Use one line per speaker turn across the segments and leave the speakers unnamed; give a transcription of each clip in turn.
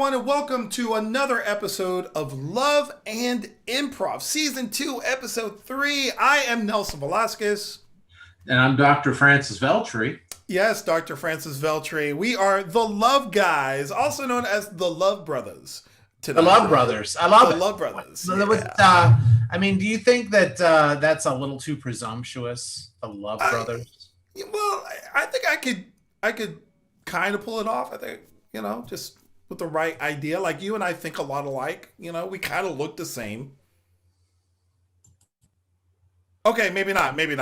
everyone, and welcome to another episode of Love and Improv, Season 2, Episode 3. I am Nelson Velazquez.
And I'm Dr. Francis Veltri.
Yes, Dr. Francis Veltri. We are the Love Guys, also known as the Love Brothers.
Tonight. The Love Brothers. I love it.
The Love Brothers.
Yeah. Do you think that that's a little too presumptuous? The Love Brothers.
Well, I think I could kind of pull it off. I think just with the right idea. Like you and I think a lot alike. We kind of look the same. Okay, maybe not. With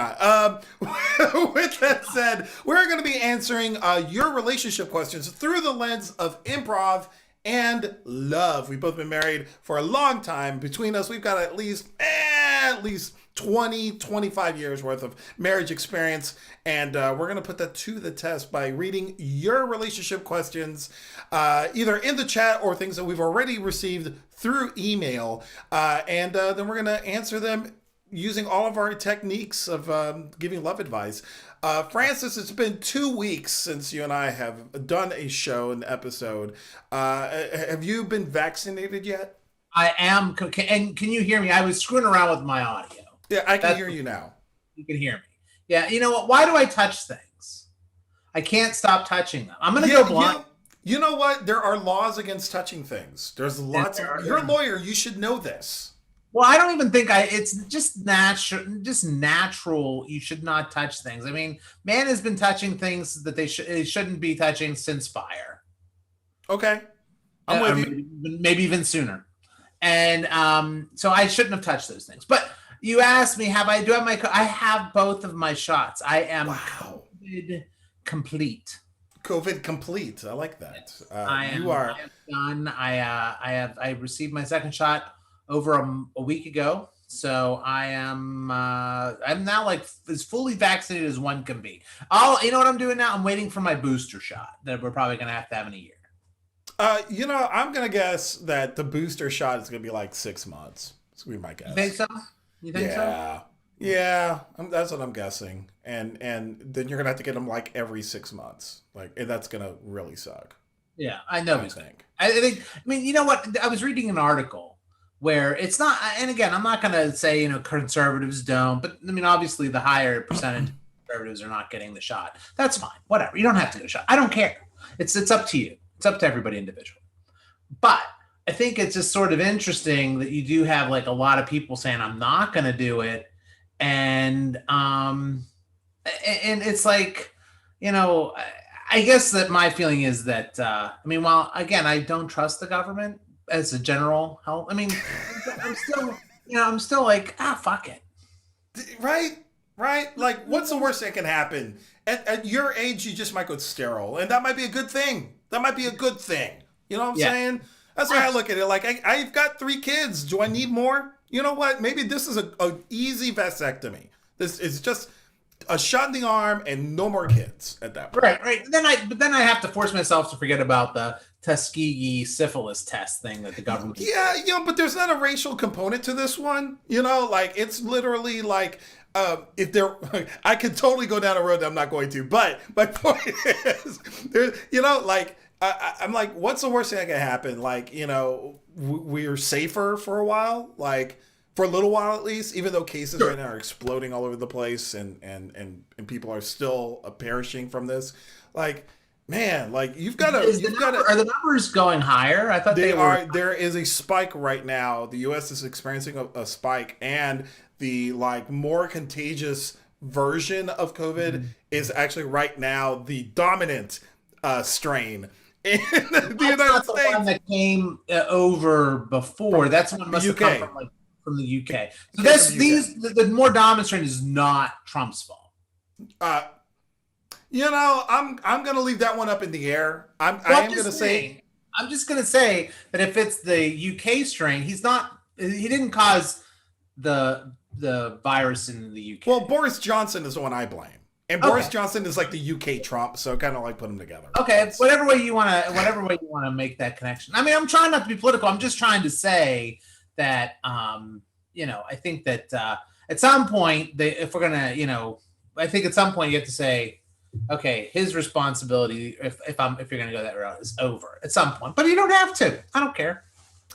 that said, we're going to be answering your relationship questions through the lens of improv and love. We've both been married for a long time. Between us, we've got at least 20, 25 years worth of marriage experience. And we're going to put that to the test by reading your relationship questions, either in the chat or things that we've already received through email. And then we're going to answer them using all of our techniques of giving love advice. Francis, it's been 2 weeks since you and I have done a show, an episode. Have you been vaccinated yet?
I am. And can you hear me? I was screwing around with my audio.
Yeah, I can hear you now.
You can hear me. Yeah, you know what? Why do I touch things? I can't stop touching them. I'm going to go blind.
You know what? There are laws against touching things. There's lots of... You're a lawyer. You should know this.
Well, I don't even think it's just natural. You should not touch things. I mean, man has been touching things that they shouldn't be touching since fire.
Okay. I'm with you.
Maybe even sooner. And so I shouldn't have touched those things. But you asked me, I have both of my shots. I am COVID complete.
COVID complete. I like that.
I am done. I received my second shot over a week ago, so I'm now like as fully vaccinated as one can be. You know what I'm doing now? I'm waiting for my booster shot that we're probably gonna have to have in a year.
I'm gonna guess that the booster shot is gonna be like 6 months. That's gonna be my guess.
You think so?
Yeah, that's what I'm guessing. And then you're gonna have to get them like every 6 months. and that's gonna really suck.
Yeah, I know. I think. You know what? I was reading an article where it's not, and again, I'm not going to say, conservatives don't, but obviously the higher percentage of conservatives are not getting the shot. That's fine. Whatever. You don't have to get a shot. I don't care. It's up to you. It's up to everybody individually. But I think it's just sort of interesting that you do have like a lot of people saying, I'm not going to do it. And it's like, I guess that my feeling is that, while again, I don't trust the government, as a general health, I'm still like, fuck it.
Right. Like, what's the worst that can happen? At your age, you just might go sterile, and that might be a good thing. You know what I'm saying? That's why I look at it. Like, I've got 3 kids. Do I need more? You know what? Maybe this is a easy vasectomy. This is just a shot in the arm and no more kids at that point.
Right. But then I have to force myself to forget about the Tuskegee syphilis test thing that the government.
Yeah, but there's not a racial component to this one. It's literally like if there, I could totally go down a road that I'm not going to. But my point is, I'm like, what's the worst thing that can happen? Like, we're safer for a while, like for a little while at least, even though cases right now are exploding all over the place and people are still perishing from this. Like, man, like are
the numbers going higher? I thought they were.
There is a spike right now. The U.S. is experiencing a spike, and the more contagious version of COVID is actually right now the dominant strain in the United States. The one
that came over before. That's one must have come from the UK. So the more dominant strain is not Trump's fault.
I'm going to leave that one up in the air. I'm
just going to say that if it's the UK strain, he didn't cause the virus in the UK.
Well, Boris Johnson is the one I blame. And Boris Johnson is like the UK Trump, so kind of like put them together.
Okay, whatever way you want to make that connection. I'm trying not to be political. I'm just trying to say that I think that at some point if we're going to, I think at some point you have to say, okay, his responsibility, if you're gonna go that route, is over at some point. But you don't have to. I don't care.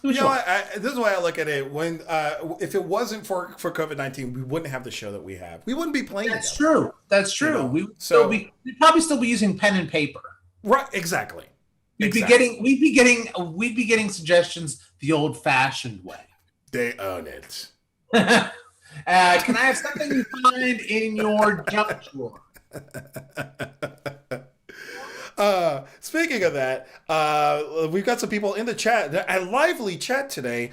This is the way I look at it. When if it wasn't for COVID-19, we wouldn't have the show that we have. We wouldn't be playing.
That's true. That's true. You know? We'd probably still be using pen and paper.
Right. Exactly.
We'd be getting suggestions the old-fashioned way.
They own it.
Can I have something you find in your junk drawer?
Speaking of that, we've got some people in the chat. A lively chat today.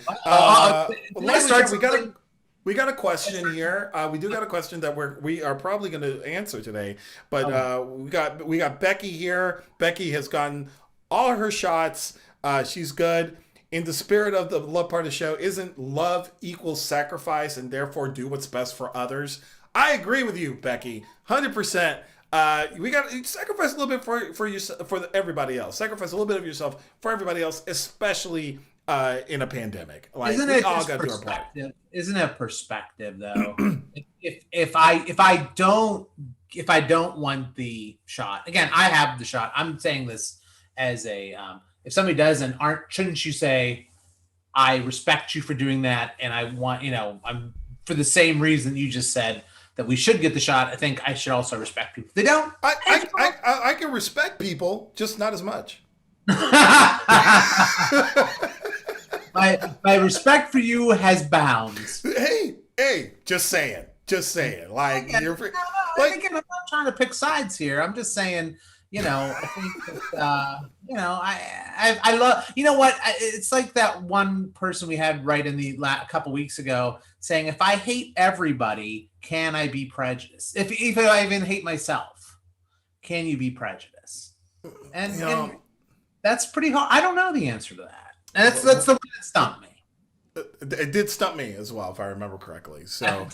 We got a question here. We do got a question that we are probably going to answer today. But we got Becky here. Becky has gotten all her shots. She's good. In the spirit of the love part of the show, isn't love equals sacrifice and therefore do what's best for others? I agree with you, Becky, 100%. We got to sacrifice a little bit for everybody else. Sacrifice a little bit of yourself for everybody else, especially in a pandemic. Like, we all got to do our part.
Isn't it perspective though? if I don't want the shot, again, I have the shot. I'm saying this as a if somebody doesn't, shouldn't you say, I respect you for doing that, and I want, I'm for the same reason you just said that we should get the shot. I think I should also respect people. They don't.
I can respect people, just not as much.
my respect for you has bounds.
Hey, just saying. Like,
again, I'm not trying to pick sides here. I'm just saying, I think that, I love, it's like that one person we had right in the couple weeks ago saying, if I hate everybody, can I be prejudiced? If I even hate myself, can you be prejudiced? And that's pretty hard. I don't know the answer to that. And that's the one that stumped me.
It did stump me as well, if I remember correctly. So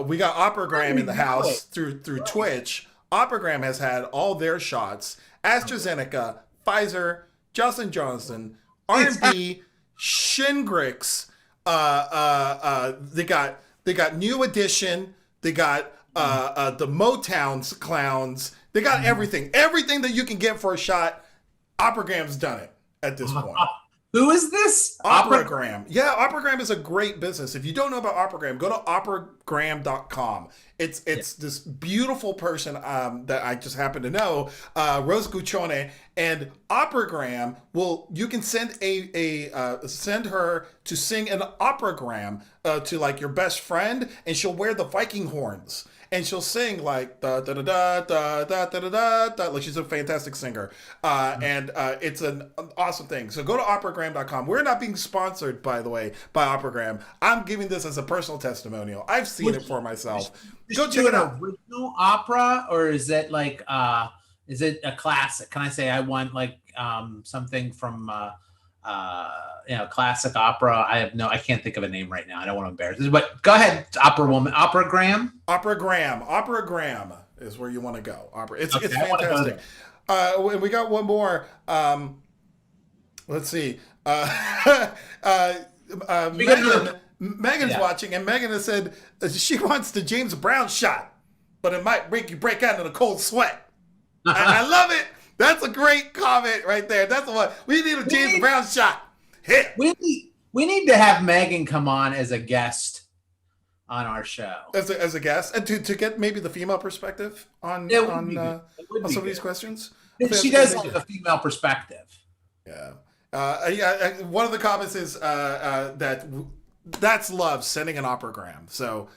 we got Operagram in the house through Twitch. Operagram has had all their shots. AstraZeneca, Pfizer, Johnson Johnson, R&B, Shingrix. They got New Edition. They got the Motown's clowns. They got everything that you can get for a shot. Operagram's done it at this point.
Who is this?
Operagram. Yeah, Operagram is a great business. If you don't know about Operagram, go to operagram.com. It's this beautiful person that I just happen to know, Rose Guccione, and Operagram you can send send her to sing an operagram to like your best friend, and she'll wear the Viking horns. And she'll sing like da da da da da da da da da. Like, she's a fantastic singer, and it's an awesome thing. So go to operagram.com. We're not being sponsored, by the way, by Operagram. I'm giving this as a personal testimonial. I've seen it for myself. Go check it out.
Original opera, or is it like is it a classic? Can I say I want like something from classic opera? I can't think of a name right now. I don't want to embarrass this, but go ahead, Operagram is where you want to go. It's fantastic.
And we got one more. Let's see. Megan's watching, and Megan has said she wants the James Brown shot, but it might make you break out in a cold sweat. I love it. That's a great comment right there. That's what we need, a James Brown shot. Hit.
We need to have Megan come on as a guest on our show.
As a guest, and to get maybe the female perspective on some of these questions.
She does have a female perspective.
Yeah. One of the comments is that's love, sending an operagram. So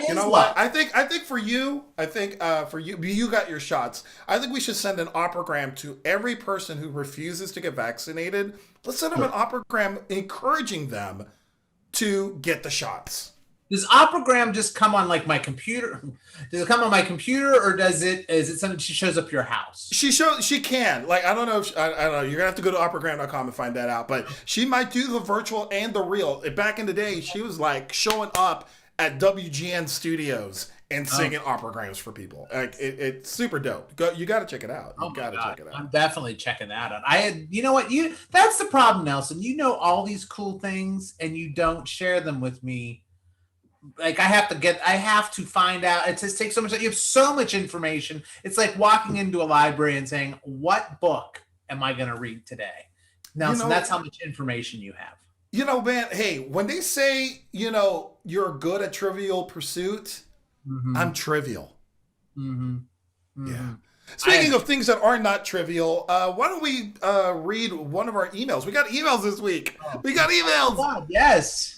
you know what?
I think for you, you got your shots. I think we should send an operagram to every person who refuses to get vaccinated. Let's send them an operagram encouraging them to get the shots.
Does operagram just come on like my computer? Does it come on my computer, or is it something she shows up your house?
She can. Like, I don't know. I don't know. You're gonna have to go to operagram.com and find that out. But she might do the virtual and the real. Back in the day, she was like showing up at WGN Studios and singing operagrams for people. Like, it's super dope. You got to check it out. Check it out.
I'm definitely checking that out. You know what? That's the problem, Nelson. You know all these cool things, and you don't share them with me. like I have to find out. It just takes so much. You have so much information. It's like walking into a library and saying, "What book am I going to read today?" Now, so that's how much information you have.
Man, hey, when they say, you're good at Trivial Pursuit, I'm trivial. Yeah. Speaking of things that are not trivial, why don't we read one of our emails? We got emails this week. We got emails.
Oh, God, yes.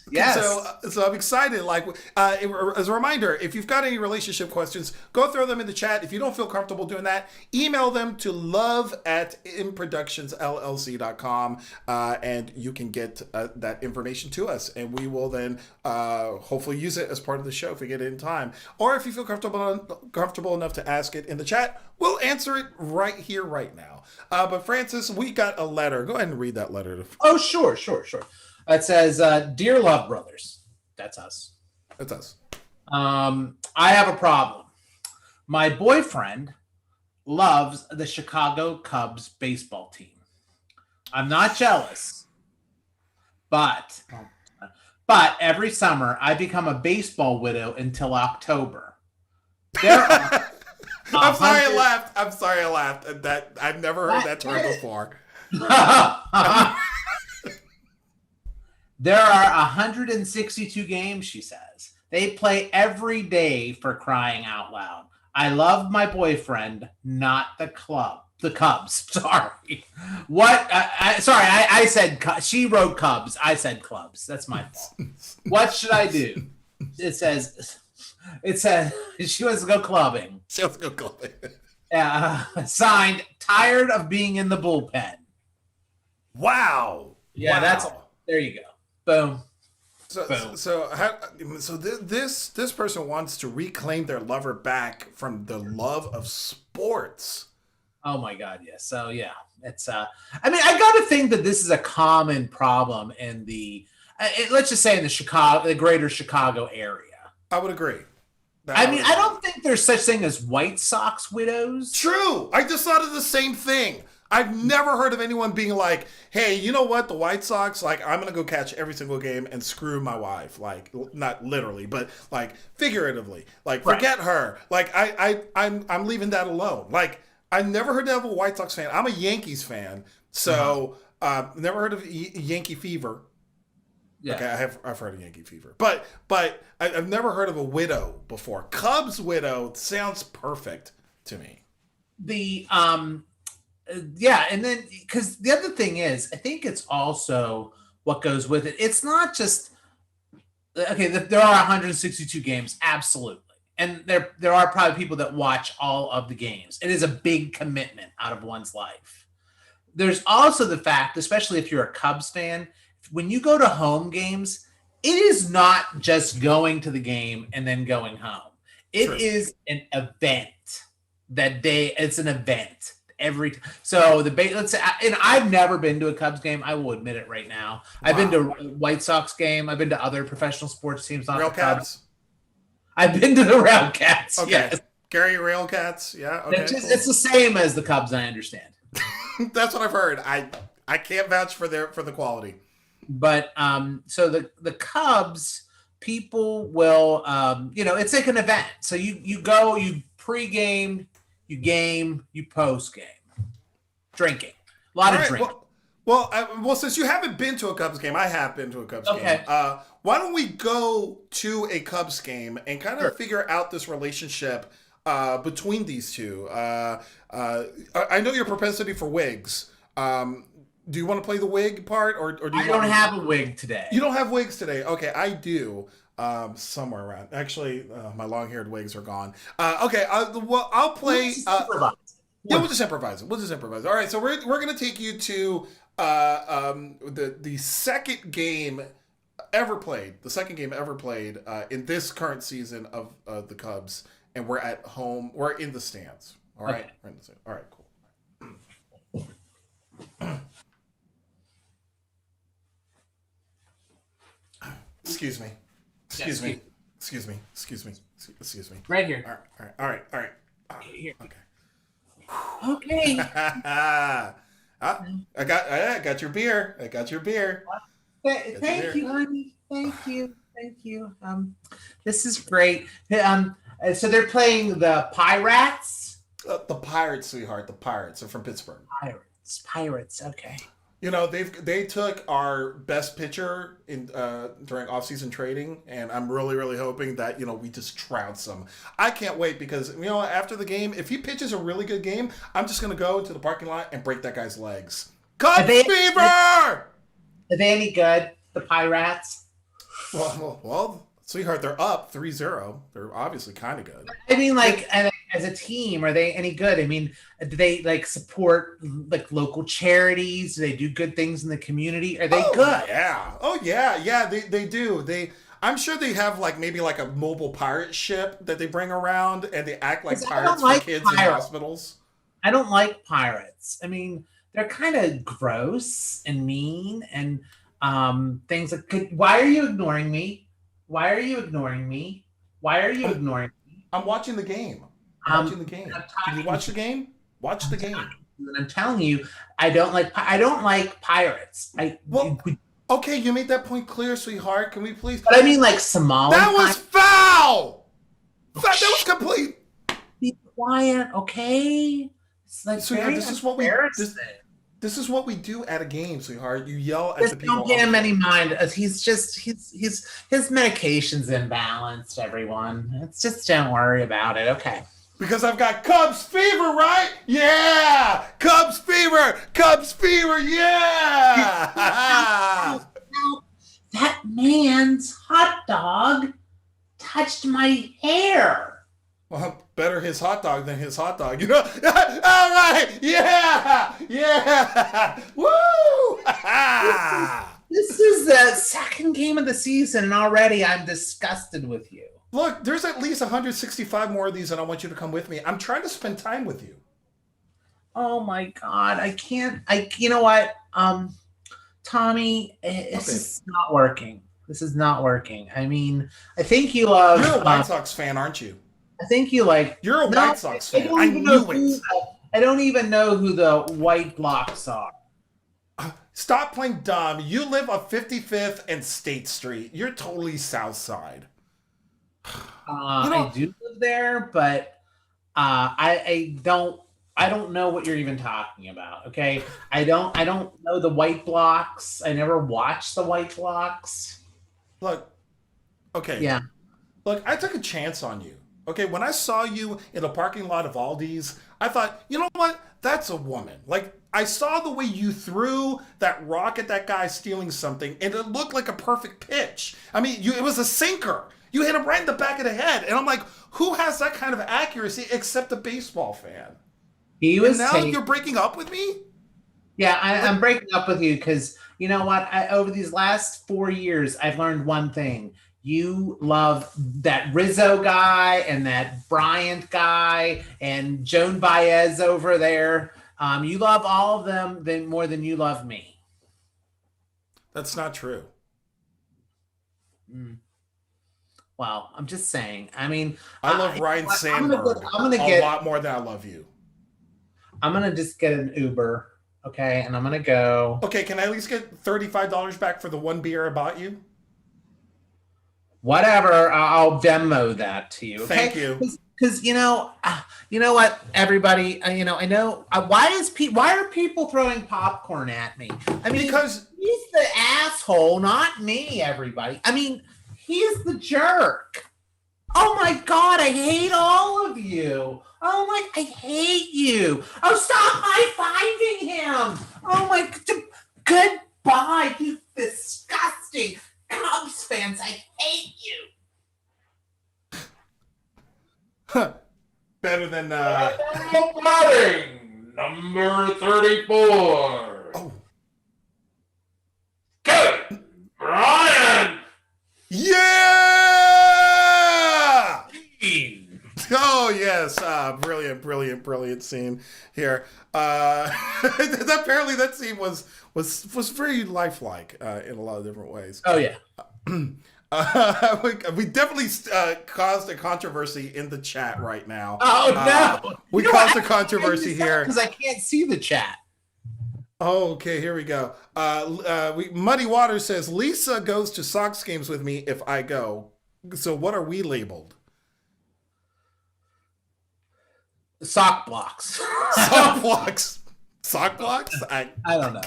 So I'm excited. Like, as a reminder, if you've got any relationship questions, go throw them in the chat. If you don't feel comfortable doing that, email them to love@improductionsllc.com, and you can get that information to us, and we will then hopefully use it as part of the show if we get it in time. Or if you feel comfortable enough to ask it in the chat, we'll answer it right here, right now. But Francis, we got a letter. Go ahead and read that letter.
Oh, sure. It says, "Dear Love Brothers," that's us.
That's us.
I have a problem. My boyfriend loves the Chicago Cubs baseball team. I'm not jealous, but every summer I become a baseball widow until October. There are
I'm sorry I laughed. That I've never heard that term before.
There are 162 games, she says. They play every day, for crying out loud. I love my boyfriend, not the Cubs. Sorry. What? I said, she wrote Cubs. I said clubs. That's my fault. What should I do? It says, she wants to go clubbing. Signed, tired of being in the bullpen.
Wow.
Yeah, that's there you go. Boom.
So this person wants to reclaim their lover back from the love of sports.
Oh my God, yes. So yeah, it's I got to think that this is a common problem in let's just say in the greater Chicago area. I
would agree.
I don't think there's such thing as White Sox widows.
True. I just thought of the same thing. I've never heard of anyone being like, hey, you know what? The White Sox, like, I'm going to go catch every single game and screw my wife. Like, not literally, but like figuratively. Like, forget her. Like, I'm leaving that alone. Like, I never heard of a White Sox fan. I'm a Yankees fan. So, never heard of Yankee Fever. Yeah. Okay, I've heard of Yankee Fever. But I've never heard of a widow before. Cubs widow sounds perfect to me.
And then because the other thing is, I think it's also what goes with it. It's not just there are 162 games, absolutely, and there are probably people that watch all of the games. It is a big commitment out of one's life. There's also the fact, especially if you're a Cubs fan, when you go to home games, it is not just going to the game and then going home. It is an event. It's an event. Let's say, and I've never been to a Cubs game. I will admit it right now. Wow. I've been to a White Sox game. I've been to other professional sports teams. Not the Cubs. I've been to the Railcats. Okay. Yes.
Gary Railcats. Yeah. Okay.
It's the same as the Cubs. I understand.
That's what I've heard. I can't vouch for the quality.
But so the Cubs people will it's like an event. So you go, you pregame, you game, you post-game. Drinking. A lot of drinking.
Well, since you haven't been to a Cubs game, I have been to a Cubs game. Why don't we go to a Cubs game and kind of figure out this relationship between these two? I know your propensity for wigs. Do you want to play the wig part, or do you?
I don't have a wig today.
You don't have wigs today. Okay, I do. Somewhere around. Actually, my long-haired wigs are gone. Okay, I'll play. We'll just improvise it. All right, so we're gonna take you to the second game ever played. The second game ever played in this current season of the Cubs, and we're at home. We're in the stands. All right, okay. We're in the stands. All right, cool. Excuse me.
Right here.
All right.
Here.
Okay.
Okay.
I got your beer.
Thank you, honey. Thank you. Thank you. This is great. So they're playing the Pirates.
The Pirates, sweetheart. The Pirates are from Pittsburgh.
Pirates. Okay.
You know, they took our best pitcher in during off-season trading, and I'm really hoping that, you know, we just trounce him. I can't wait because, you know, after the game, if he pitches a really good game, I'm just gonna go into the parking lot and break that guy's legs. Cubs fever!
Are they any good? The Pirates?
Well, sweetheart, they're up 3-0. They're obviously kind of good.
I mean, like, as a team, are they any good? I mean, do they like support like local charities? Do they do good things in the community? Are they good?
Yeah. Oh yeah. They do. I'm sure they have like maybe like a mobile pirate ship that they bring around, and they act like pirates for kids in hospitals.
I don't like pirates. I mean, they're kind of gross and mean and things like. Why are you ignoring me? Why are you ignoring me? Why are you ignoring me?
I'm watching the game. I'm watching the game. Can you watch the game? Watch the game.
And I'm telling you, I don't like pirates.
Okay, you made that point clear, sweetheart. Can we please?
But I mean, like Somali.
That was foul. That was complete.
Be quiet, okay? It's like,
sweetheart, this is what we. This is what we do at a game, sweetheart. You yell at the people.
Don't get him any mind. He's his medication's imbalanced, everyone. It's just, don't worry about it, okay?
Because I've got Cubs fever, right? Yeah! Cubs fever! Cubs fever, yeah!
That man's hot dog touched my hair.
Well, better his hot dog than his hot dog. You know? All right! Yeah! Yeah! Woo!
This is the second game of the season, and already I'm disgusted with you.
Look, there's at least 165 more of these, and I want you to come with me. I'm trying to spend time with you.
Oh my God, I can't. You know what, Tommy, this is not working. This is not working. I mean, I think you love.
You're a White Sox fan, aren't you?
I think you like.
You're a White Sox fan. I knew it.
I don't even know who the white blocks are.
Stop playing dumb. You live on 55th and State Street. You're totally South Side.
I do live there, but I don't know what you're even talking about. Okay, I don't know the white blocks. I never watched the white blocks.
Look, okay,
yeah.
Look, I took a chance on you. Okay, when I saw you in a parking lot of Aldi's, I thought, you know what? That's a woman. Like, I saw the way you threw that rock at that guy stealing something, and it looked like a perfect pitch. I mean, it was a sinker. You hit him right in the back of the head. And I'm like, who has that kind of accuracy except a baseball fan? You're breaking up with me?
Yeah, I'm breaking up with you because, you know what? Over these last 4 years, I've learned one thing. You love that Rizzo guy and that Bryant guy and Joan Baez over there. You love all of them more than you love me.
That's not true.
Well, I'm just saying. I mean,
I love Ryan Sandberg a lot more than I love you.
I'm going to just get an Uber, okay? And I'm going to go.
Okay, can I at least get $35 back for the one beer I bought you?
Whatever, I'll Venmo that to you. Okay?
Thank you.
Because you know what, everybody, I know why are people throwing popcorn at me? I mean, because he's the asshole, not me. Everybody, I mean, he's the jerk. Oh my God, I hate all of you. Oh my, I hate you. Oh, stop high-fiving him. Oh my, goodbye, you disgusting Cubs fans. I hate you.
Huh. Better than
batting number 34.
Oh.
Good. Brian.
Yeah. Oh yes, brilliant scene here. Apparently that scene was very lifelike in a lot of different ways.
Oh yeah.
We definitely caused a controversy in the chat right now.
Oh no!
We caused a controversy here
because I can't see the chat.
Oh, okay, here we go. Muddy Water says Lisa goes to Sox games with me if I go. So what are we labeled?
Sock blocks.
Sock blocks. Sock blocks?
I don't know.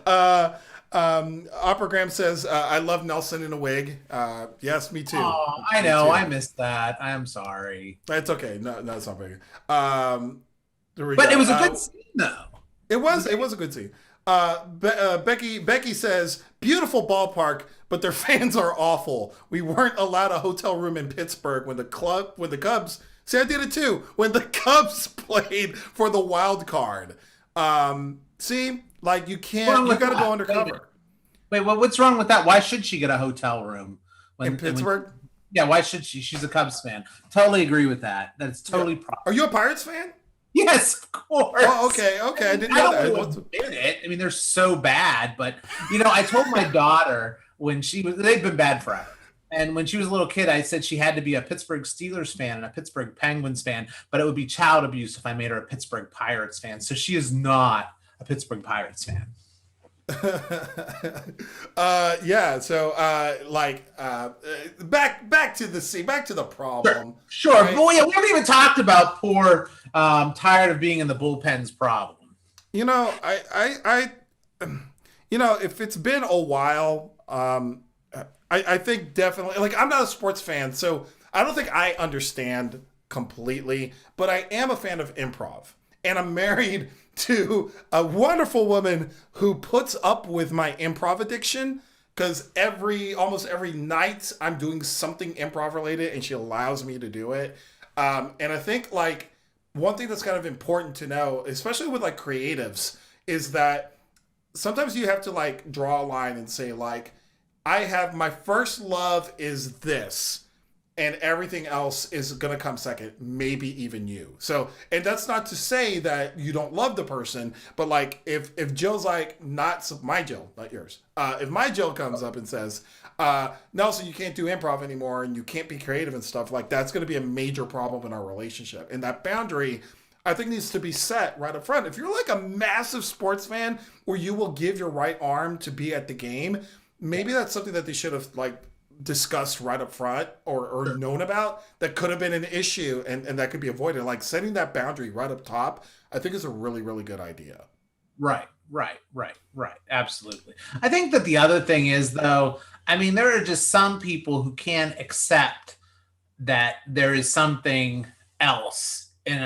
I don't.
Operagram says I love Nelson in a wig. Yes, me too.
Oh, I know. I missed that. I'm sorry.
That's okay. No, it's not big.
But it was a good scene, though.
It was a good scene. Becky says beautiful ballpark, but their fans are awful. We weren't allowed a hotel room in Pittsburgh when the Cubs. See, I did it too when the Cubs played for the wild card. See, like you can't. You got to go undercover.
Wait, what's wrong with that? Why should she get a hotel room
in Pittsburgh?
Yeah, why should she? She's a Cubs fan. Totally agree with that. That's totally proper.
Are you a Pirates fan?
Yes, of course.
Oh, okay. I didn't know that.
I mean, they're so bad, but I told my daughter when they've been bad forever. And when she was a little kid, I said she had to be a Pittsburgh Steelers fan and a Pittsburgh Penguins fan, but it would be child abuse if I made her a Pittsburgh Pirates fan. So she is not a Pittsburgh Pirates fan.
Yeah. So, back to the scene, back to the problem.
Sure. Right? But we haven't even talked about poor, tired of being in the bullpen's problem.
If it's been a while, I think definitely, like, I'm not a sports fan, so I don't think I understand completely, but I am a fan of improv. And I'm married to a wonderful woman who puts up with my improv addiction because almost every night I'm doing something improv related and she allows me to do it. And I think, like, one thing that's kind of important to know, especially with, like, creatives, is that sometimes you have to, like, draw a line and say, like, I have my first love is this, and everything else is going to come second, maybe even you. So, and that's not to say that you don't love the person, but like if Jill's like, my Jill, not yours. If my Jill comes up and says, Nelson, you can't do improv anymore and you can't be creative and stuff, like that's going to be a major problem in our relationship. And that boundary, I think, needs to be set right up front. If you're like a massive sports fan where you will give your right arm to be at the game, maybe that's something that they should have like discussed right up front or known about. That could have been an issue and that could be avoided. Like setting that boundary right up top, I think is a really, really good idea.
Right. Absolutely. I think that the other thing is, though, I mean, there are just some people who can't accept that there is something else in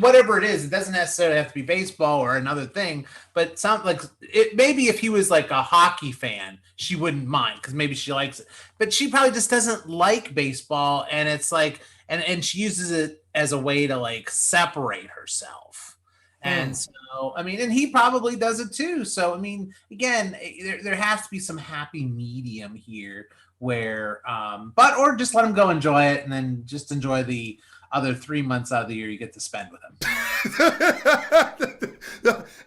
whatever it is. It doesn't necessarily have to be baseball or another thing, but maybe if he was like a hockey fan, she wouldn't mind because maybe she likes it, but she probably just doesn't like baseball. And it's like, and she uses it as a way to like separate herself. And so, I mean, and he probably does it too. So, I mean, again, there has to be some happy medium here where, or just let him go enjoy it and then just enjoy the other 3 months out of the year you get to spend with
him.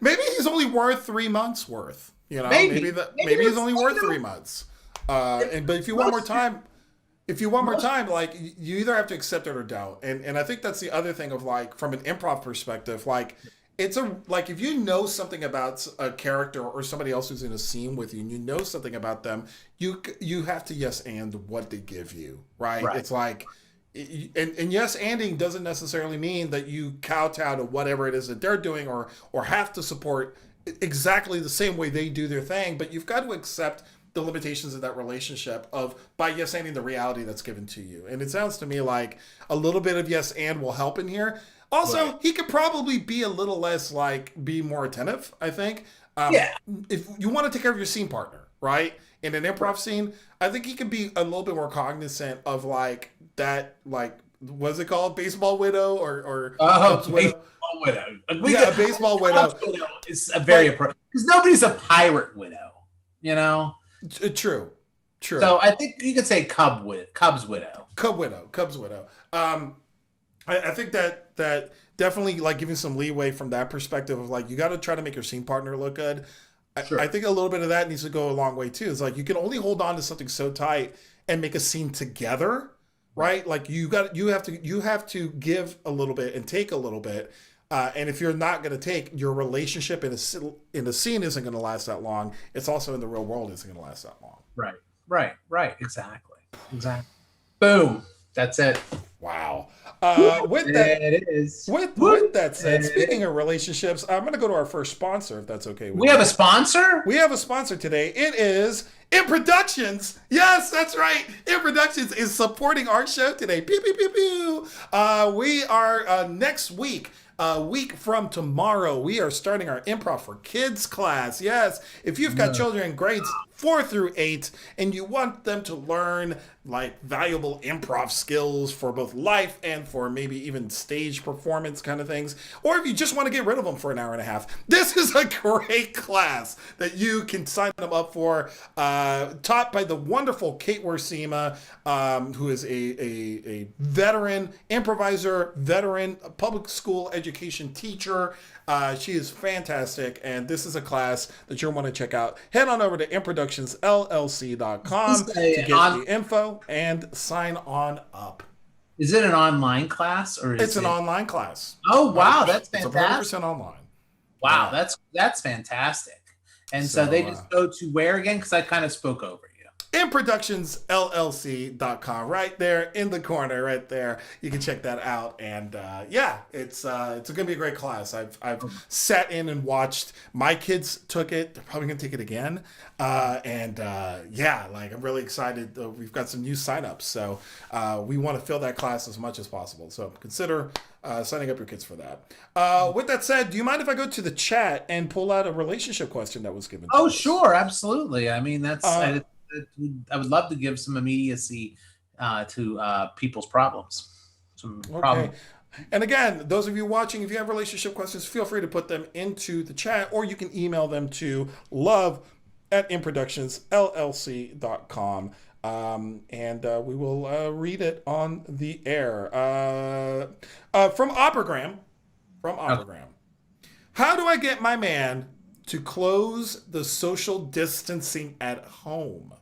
Maybe he's only worth 3 months worth. Maybe he's only worth 3 months. But if you want more time, like you either have to accept it or don't. And I think that's the other thing of like from an improv perspective, like if you know something about a character or somebody else who's in a scene with you and you know something about them, you have to yes and what they give you, right? It's like. And yes, anding doesn't necessarily mean that you kowtow to whatever it is that they're doing or have to support exactly the same way they do their thing, but you've got to accept the limitations of that relationship by yes anding the reality that's given to you. And it sounds to me like a little bit of yes and will help in here. Also, he could probably be a little less be more attentive, I think. If you want to take care of your scene partner, right? In an improv scene, I think he can be a little bit more cognizant of like that, like, what's it called? Baseball widow or
baseball widow.
A baseball widow
is a very appropriate because nobody's a pirate widow,
True.
So I think you could say Cubs widow.
I think that definitely like giving some leeway from that perspective of like you got to try to make your scene partner look good. Sure. I think a little bit of that needs to go a long way too. It's like you can only hold on to something so tight and make a scene together, right? Like you have to give a little bit and take a little bit. And if you're not going to take your relationship in a scene isn't going to last that long. It's also in the real world isn't going to last that long.
Right. Exactly. Boom. That's it.
Wow.
With
that said, speaking of relationships, I'm going to go to our first sponsor, if that's okay with you.
We have a sponsor?
We have a sponsor today. It is Improductions. Yes, that's right. Improductions is supporting our show today. Pew, pew, pew, pew. We are next week. A week from tomorrow, we are starting our Improv for Kids class. Yes, if you've got children in grades 4 through 8 and you want them to learn like valuable improv skills for both life and for maybe even stage performance kind of things, or if you just want to get rid of them for an hour and a half, this is a great class that you can sign them up for, taught by the wonderful Kate Wersima, who is a veteran improviser, veteran public school education teacher. She is fantastic, and this is a class that you'll want to check out. Head on over to improductionsllc.com to get the info and sign on up.
Is it an online class or is
it's an online class?
Oh wow, that's fantastic!
It's 100% online.
Wow, that's fantastic. And so they just go to where again? Because I kind of spoke over you.
improductionsllc.com, right there in the corner, right there. You can check that out, and it's gonna be a great class. I've sat in and watched. My kids took it. They're probably gonna take it again, I'm really excited. We've got some new signups, so we want to fill that class as much as possible. So consider signing up your kids for that. With that said, do you mind if I go to the chat and pull out a relationship question that was given to us?
Sure, absolutely. I mean, that's. I would love to give some immediacy to people's problems. Problems.
And again, those of you watching, if you have relationship questions, feel free to put them into the chat, or you can email them to love@improductionsllc.com. And we will read it on the air. From Operagram. How do I get my man to close the social distancing at home?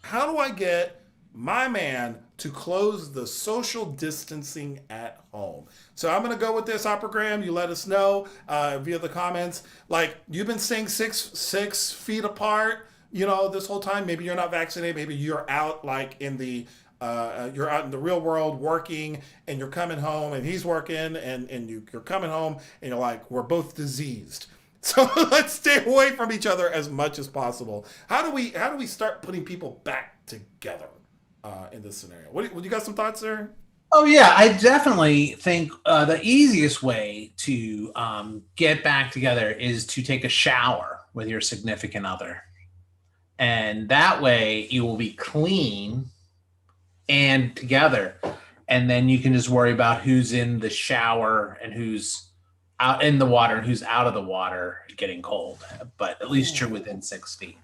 How do I get my man to close the social distancing at home? So I'm going to go with this, Operagram. You let us know via the comments. Like, you've been staying six feet apart, this whole time. Maybe you're not vaccinated. Maybe you're out like in the you're out in the real world working, and you're coming home, and he's working, and you're coming home, and you're like, we're both diseased. So let's stay away from each other as much as possible. How do we start putting people back together in this scenario? What you got some thoughts there?
Oh yeah, I definitely think the easiest way to get back together is to take a shower with your significant other, and that way you will be clean and together, and then you can just worry about who's in the shower and who's out in the water and who's out of the water getting cold. But at least you're within 6 feet,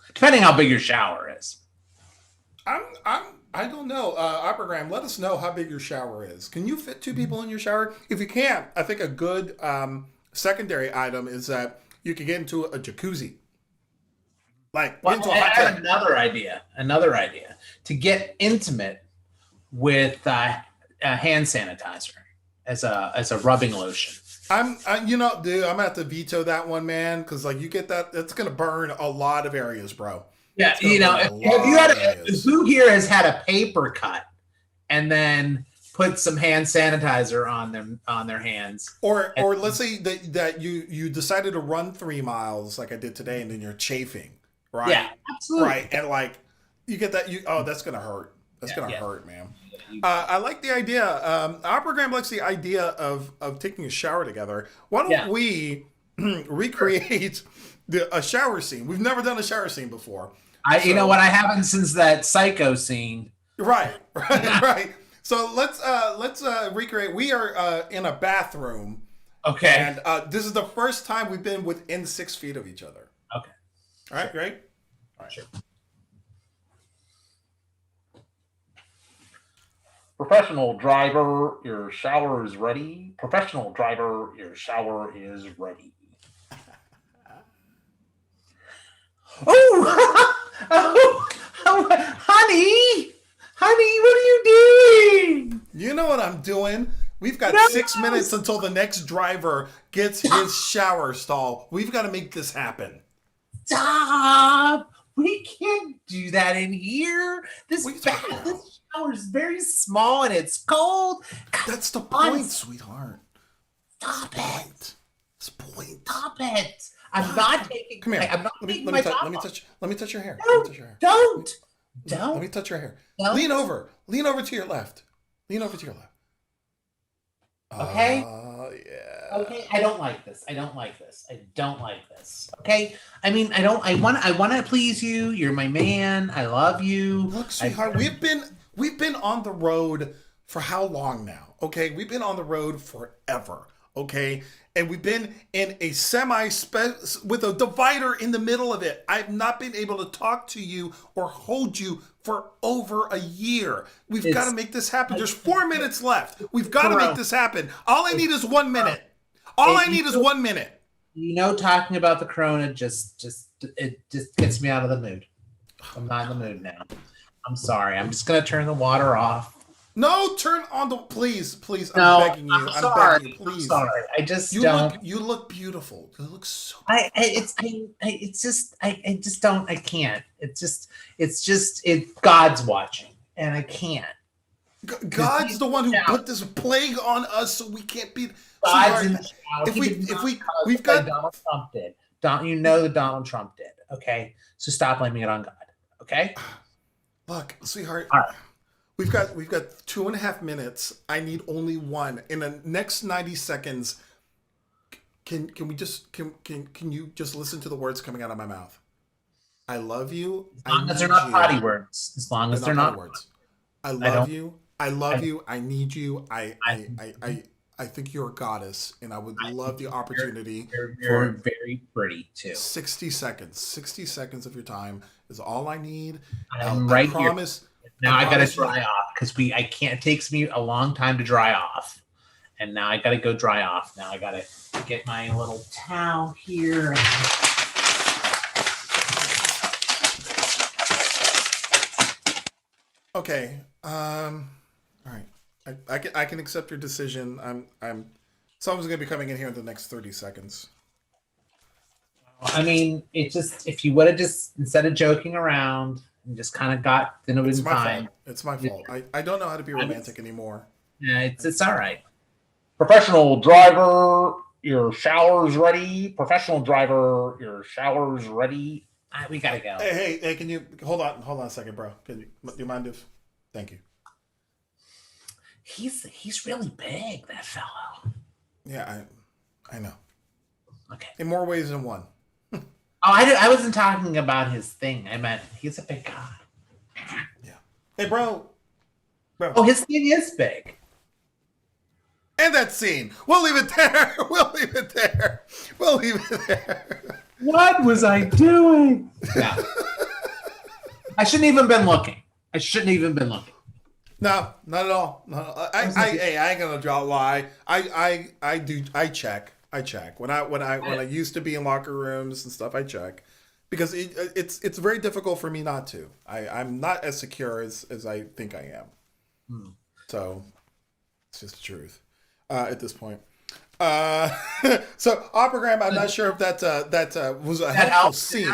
depending how big your shower is.
I don't know. Operagram, let us know how big your shower is. Can you fit 2 people in your shower? If you can't, I think a good secondary item is that you can get into a jacuzzi. Like,
I have another idea to get intimate with hand sanitizer as a rubbing lotion.
I'm gonna have to veto that one, man, because like you get that, it's gonna burn a lot of areas, bro.
Yeah, who here has had a paper cut and then put some hand sanitizer on their hands?
Or let's say that you decided to run 3 miles like I did today, and then you're chafing, right?
Yeah, absolutely.
Right, and like you get that, that's gonna hurt. That's gonna hurt, man. I like the idea. Operagram likes the idea of taking a shower together. Why don't we recreate a shower scene? We've never done a shower scene before.
You know what? I haven't since that Psycho scene.
Right. So let's recreate. We are in a bathroom.
Okay.
And this is the first time we've been within 6 feet of each other.
Okay.
All right, great.
All right, sure.
Professional driver, your shower is ready. Professional driver, your shower is ready.
Oh, honey, what are you doing?
You know what I'm doing. We've got 6 minutes until the next driver gets his shower stall. We've got to make this happen.
Stop! We can't do that in here. This shower is very small and it's cold.
That's the point, sweetheart.
Stop it.
That's the point.
Stop it. I'm not taking.
Come here.
I'm not taking my top off.
Let me touch your hair.
Don't.
Let me touch your hair.
Don't.
Lean over to your left.
Okay.
Yeah.
Okay. I don't like this. Okay. I mean, I want to please you. You're my man. I love you.
Look, sweetheart, we've been on the road for how long now? Okay, we've been on the road forever. Okay, and we've been in a with a divider in the middle of it. I've not been able to talk to you or hold you for over a year. We've got to make this happen. There's 4 minutes left. We've got to make this happen. All I need is 1 minute. All I need is 1 minute.
You know, talking about the Corona just gets me out of the mood. I'm not in the mood now. I'm sorry. I'm just gonna turn the water off.
No, turn on the please. I'm begging you. I'm begging you, please.
I'm sorry. I just
you look beautiful. You look so.
I can't. It's God's watching, and I can't.
God's the one who put this plague on us, so we can't be.
God's in the shower. We've got Donald Trump did. You know that Donald Trump did. Okay, so stop blaming it on God. Okay.
Look, sweetheart.
All right.
We've got 2.5 minutes. I need only one. In the next 90 seconds, can you just listen to the words coming out of my mouth? I love you.
As long as they're not potty words. As long as they're not
words. I love you. I love you. I need you. I think you're a goddess, and I would love the opportunity.
You're very pretty too.
60 seconds. 60 seconds of your time is all I need.
I'm right here. Now I gotta dry off because I can't. It takes me a long time to dry off, and now I gotta go dry off. Now I gotta get my little towel here.
Okay. All right. I can accept your decision. Someone's gonna be coming in here in the next 30 seconds.
I mean, if you would have just instead of joking around. And just kind of then it was fine.
It's my fault. I don't know how to be romantic anymore.
Yeah, it's all right.
Professional driver, your shower's ready. Professional driver, your shower's ready.
We gotta go.
Hey! Can you hold on a second, bro? Do you mind if? Thank you.
He's really big, that fellow.
Yeah, I know.
Okay.
In more ways than one.
Oh, I wasn't talking about his thing. I meant he's a big guy.
Yeah. Hey, bro.
Oh, his thing is big.
And that scene. We'll leave it there.
What was I doing? Yeah. I shouldn't even been looking.
No, not at all. I ain't gonna draw a lie. I check. When I used to be in locker rooms and stuff, I check because it's very difficult for me not to. I'm not as secure as I think I am. So it's just the truth at this point. So Operagram, I'm not sure if that was a helpful scene.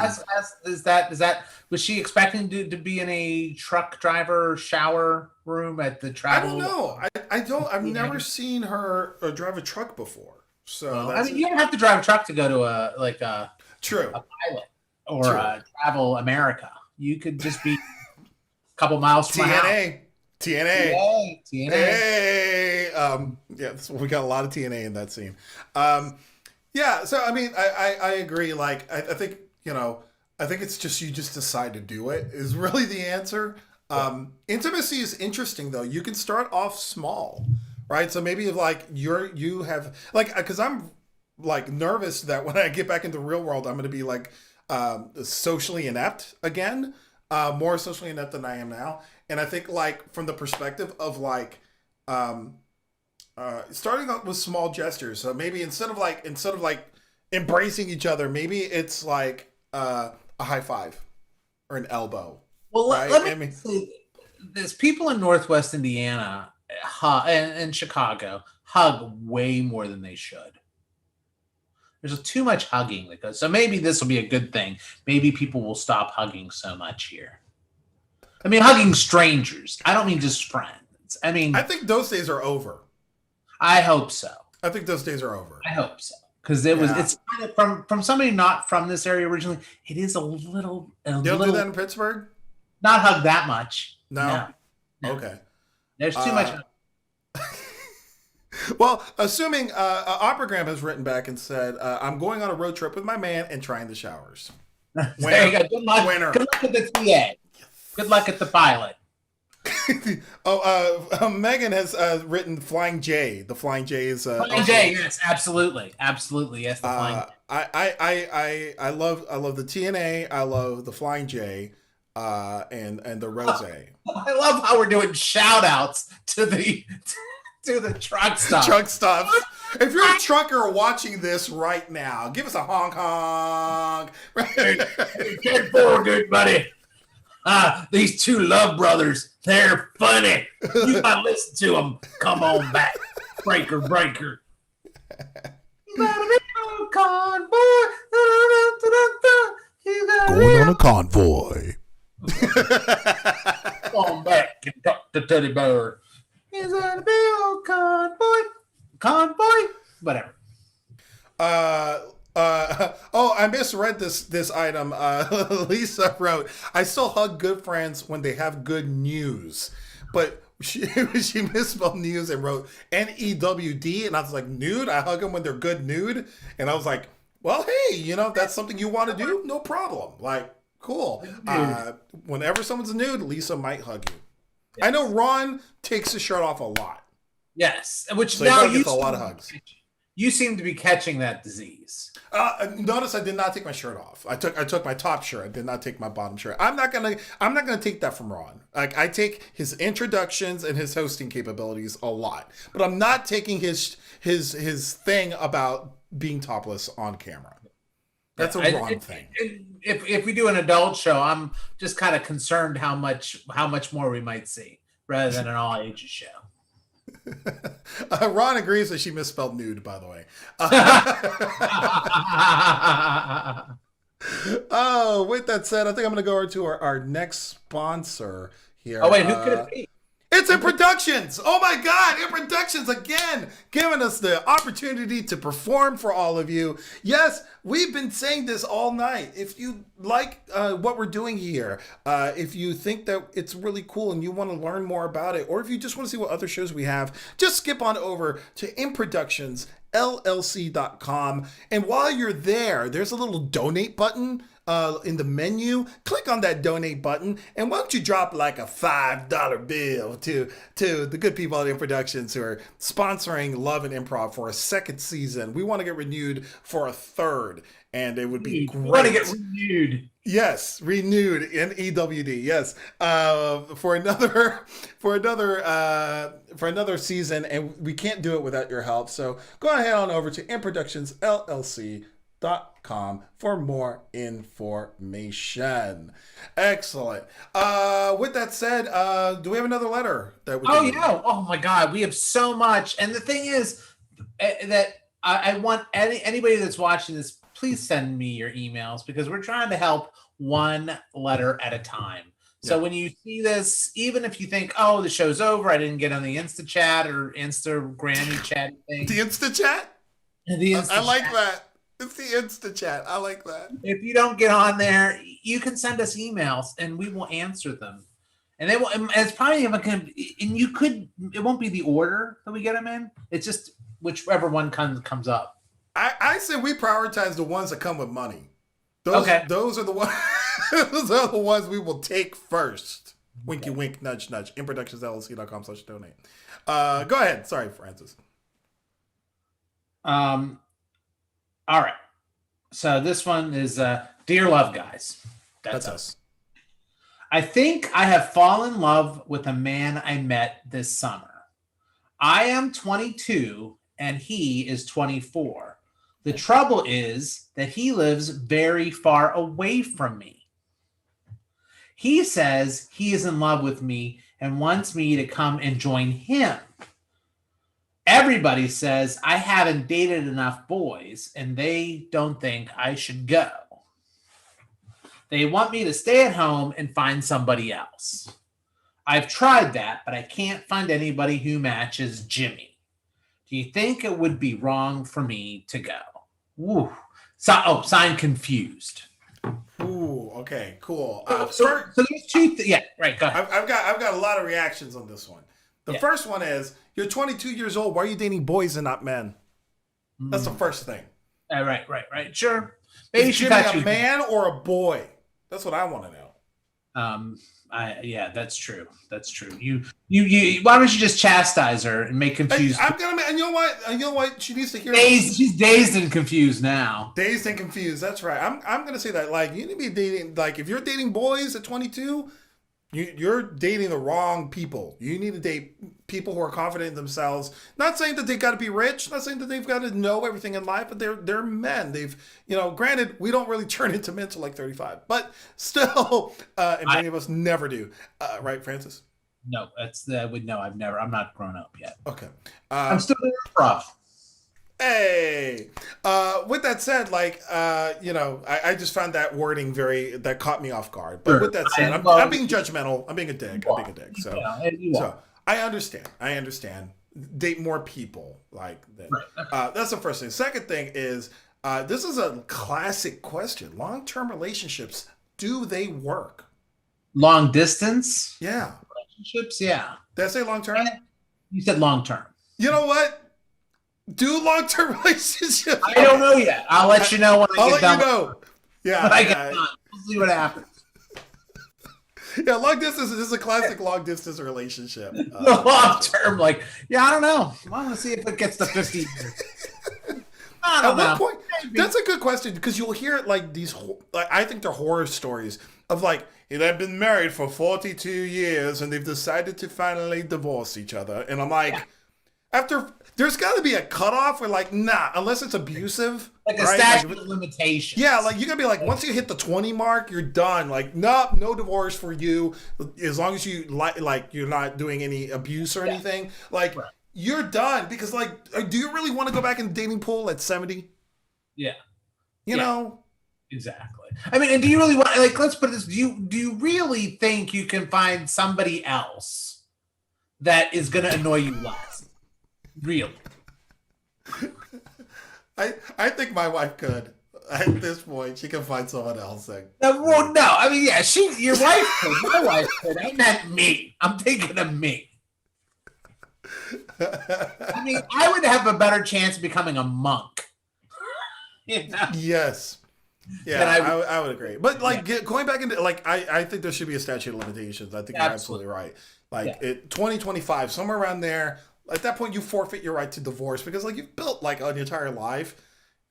Is that was she expecting to be in a truck driver shower room at the travel?
I don't know. I've never seen her drive a truck before. So
I mean, you don't have to drive a truck to go to a pilot or Travel America. You could just be a couple miles from
TNA. Hey, yeah, we got a lot of TNA in that scene. Yeah, so I mean, I agree. Like, I think I think it's just you just decide to do it is really the answer. Intimacy is interesting though. You can start off small. Right, so maybe like you have like because I'm like nervous that when I get back into the real world, I'm going to be like socially inept again, more socially inept than I am now. And I think like from the perspective of like starting out with small gestures. So maybe instead of like embracing each other, maybe it's like a high five or an elbow.
Well, right? let me say, there's people in Northwest Indiana. And Chicago hug way more than they should. There's too much hugging that goes. So maybe this will be a good thing. Maybe people will stop hugging so much here. I mean, hugging strangers. I don't mean just friends. I mean,
I think those days are over.
I hope so.
I think those days are over.
I hope so. Because it's kind of from somebody not from this area originally. It is a little.
They'll do that in Pittsburgh?
Not hug that much.
No.
No.
Okay.
There's too much.
Well, assuming Operagram has written back and said, I'm going on a road trip with my man and trying the showers.
There you go. Good luck.
Winner.
Good luck at the TA. Good luck at the pilot.
Megan has written Flying J. The Flying J is
Flying J. Yes, absolutely, yes. The Flying.
I love the TNA. I love the Flying J, and the Rose.
I love how we're doing shout outs to the truck stop.
Truck stops. If you're a trucker watching this right now, give us a honk honk.
Hey, 10-4, good buddy. These two love brothers, they're funny. You gotta listen to them. Come on back. Breaker.
Going on a convoy.
Come on back and talk to Teddy Bear. Is that a big old convoy? Whatever.
I misread this item. Lisa wrote, I still hug good friends when they have good news. But she misspelled news and wrote NEWD. And I was like, nude? I hug them when they're good nude? And I was like, well, hey, if that's something you want to do, no problem. Like, cool. Whenever someone's nude, Lisa might hug you. Yes. I know Ron takes his shirt off a lot.
Yes. Which
so
now
he gets a lot of hugs.
You seem to be catching that disease.
Notice I did not take my shirt off. I took my top shirt. I did not take my bottom shirt. I'm not gonna take that from Ron. Like, I take his introductions and his hosting capabilities a lot, but I'm not taking his thing about being topless on camera. That's a Ron thing.
If we do an adult show, I'm just kind of concerned how much more we might see rather than an all ages show.
Ron agrees that she misspelled nude, by the way. With that said, I think I'm going to go over to our next sponsor here.
Oh, wait, who could it be?
It's Improductions. Oh my God, Improductions again, giving us the opportunity to perform for all of you. Yes, we've been saying this all night. If you like what we're doing here, if you think that it's really cool and you want to learn more about it, or if you just want to see what other shows we have, just skip on over to improductionsllc.com. And while you're there, there's a little donate button in the menu. Click on that donate button, and why don't you drop like a $5 bill to the good people at Improductions who are sponsoring Love and Improv for a second season. We want to get renewed for a third, and it would be great.
We want to get renewed.
Yes, renewed in EWD. Yes, for another season, and we can't do it without your help. So go ahead on over to improductionsllc.com for more information. Excellent. With that said, do we have another letter that we can read?
Oh my God, we have so much. And the thing is that I want anybody that's watching this, please send me your emails, because we're trying to help one letter at a time. So when you see this, even if you think, oh, the show's over, I didn't get on the Insta chat or Instagrammy chat thing.
The Insta chat? I like that. It's the Insta chat. I like that.
If you don't get on there, you can send us emails and we will answer them. And they will. It's probably it won't be the order that we get them in. It's just whichever one comes up.
I say we prioritize the ones that come with money. Those are the ones. Those are the ones we will take first. Winky wink, nudge nudge. Improductionsllc.com/donate. Go ahead. Sorry, Francis.
All right. So this one is Dear Love Guys. That's us. I think I have fallen in love with a man I met this summer. I am 22 and he is 24. The trouble is that he lives very far away from me. He says he is in love with me and wants me to come and join him. Everybody says I haven't dated enough boys, and they don't think I should go. They want me to stay at home and find somebody else. I've tried that, but I can't find anybody who matches Jimmy. Do you think it would be wrong for me to go? Woo. Sign confused.
Ooh, okay, cool.
So there's two. Yeah, right. Go ahead.
I've got a lot of reactions on this one. The first one is, you're 22 years old. Why are you dating boys and not men? That's the first thing.
Right. Sure. Maybe
is Jimmy a man or a boy? That's what I want to know.
That's true. That's true. You why don't you just chastise her and make confused?
I'm gonna. And you know what? She needs to hear.
She's dazed and confused now.
Dazed and confused. That's right. I'm gonna say that. Like, you need to be dating. Like, if you're dating boys at 22, you're dating the wrong people. You need to date people who are confident in themselves. Not saying that they got to be rich. Not saying that they've got to know everything in life. But they're men. They've, granted, we don't really turn into men till like 35, but still, and many of us never do. Right, Francis?
No, I'm not grown up yet.
Okay.
I'm still doing improv.
Hey, with that said, I just found that wording that caught me off guard. But with that said, I'm being judgmental. I'm being a dick. So I understand. Date more people like that. Right. That's the first thing. Second thing is, this is a classic question. Long-term relationships, do they work?
Long distance?
Yeah.
Relationships? Yeah.
Did I say long-term?
You said long-term.
You know what? Do long-term relationships.
I don't know yet. I'll let you know when I get done.
I'll let you know. Yeah.
When I get done. We'll see what happens.
Yeah, long distance. This is a classic long distance relationship.
Long term, I don't know. I want to see if it gets to 50 years. I don't know.
At what point? Maybe. That's a good question, because you'll hear these. I think they're horror stories of they've been married for 42 years and they've decided to finally divorce each other, and I'm like, after. There's got to be a cutoff where, nah, unless it's abusive.
Like a statute of limitations.
Yeah, you got to be once you hit the 20 mark, you're done. Nope, no divorce for you. As long as you, you're not doing any abuse or anything. You're done. Because, do you really want to go back in the dating pool at 70?
Yeah.
You know?
Exactly. I mean, and do you really want, let's put it this, do you really think you can find somebody else that is going to annoy you less? Really?
I think my wife could. At this point, she can find someone else.
Well, no. I mean, yeah, your wife could. My wife could. I meant me. I'm thinking of me. I mean, I would have a better chance of becoming a monk.
Yes. Yeah, I would agree. But going back into I think there should be a statute of limitations. I think you're absolutely right. 2025, somewhere around there. At that point, you forfeit your right to divorce because, you've built an entire life,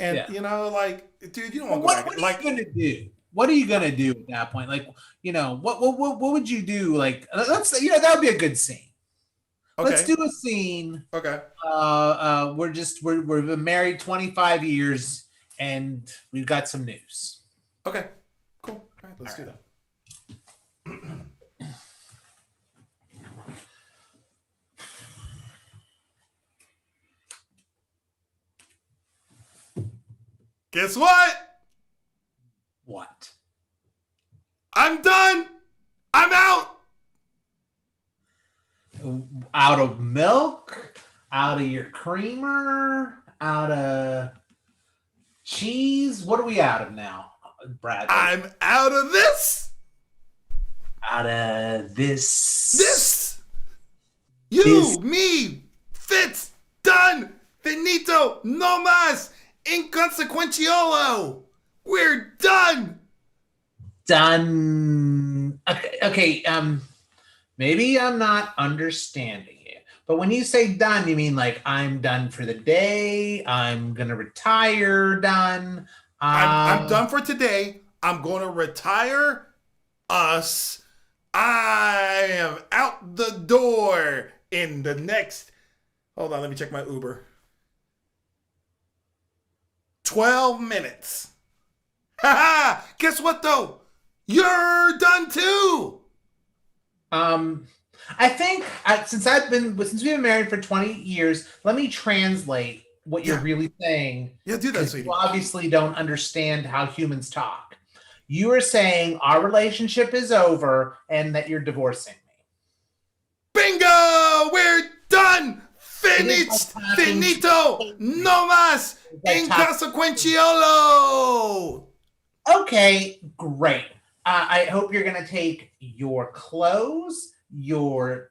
and dude, you don't want to go back.
What are you gonna do? What are you gonna do at that point? What would you do? Let's that would be a good scene. Okay. Let's do a scene.
Okay.
We're been married 25 years, and we've got some news.
Okay. Cool. All right, let's do that. Guess what?
What?
I'm done. I'm out.
Out of milk? Out of your creamer? Out of cheese? What are we out of now, Bradley?
I'm out of this.
Out of this.
This. You, me, Fitz, done. Finito, no más. Inconsequentiolo. We're done.
Done. Okay. Maybe I'm not understanding you, but when you say done, you mean I'm done for the day. I'm gonna retire. Done.
I'm done for today. I'm gonna retire us. I am out the door in the next. Hold on, let me check my Uber. 12 minutes. Ha! Guess what though? You're done too.
I think since we've been married for 20 years, let me translate what you're really saying.
Yeah, do that, sweetie.
You obviously don't understand how humans talk. You are saying our relationship is over and that you're divorcing me.
Bingo! We're done! Finito! No más! Inconsequentiolo!
Okay, great. I hope you're going to take your clothes, your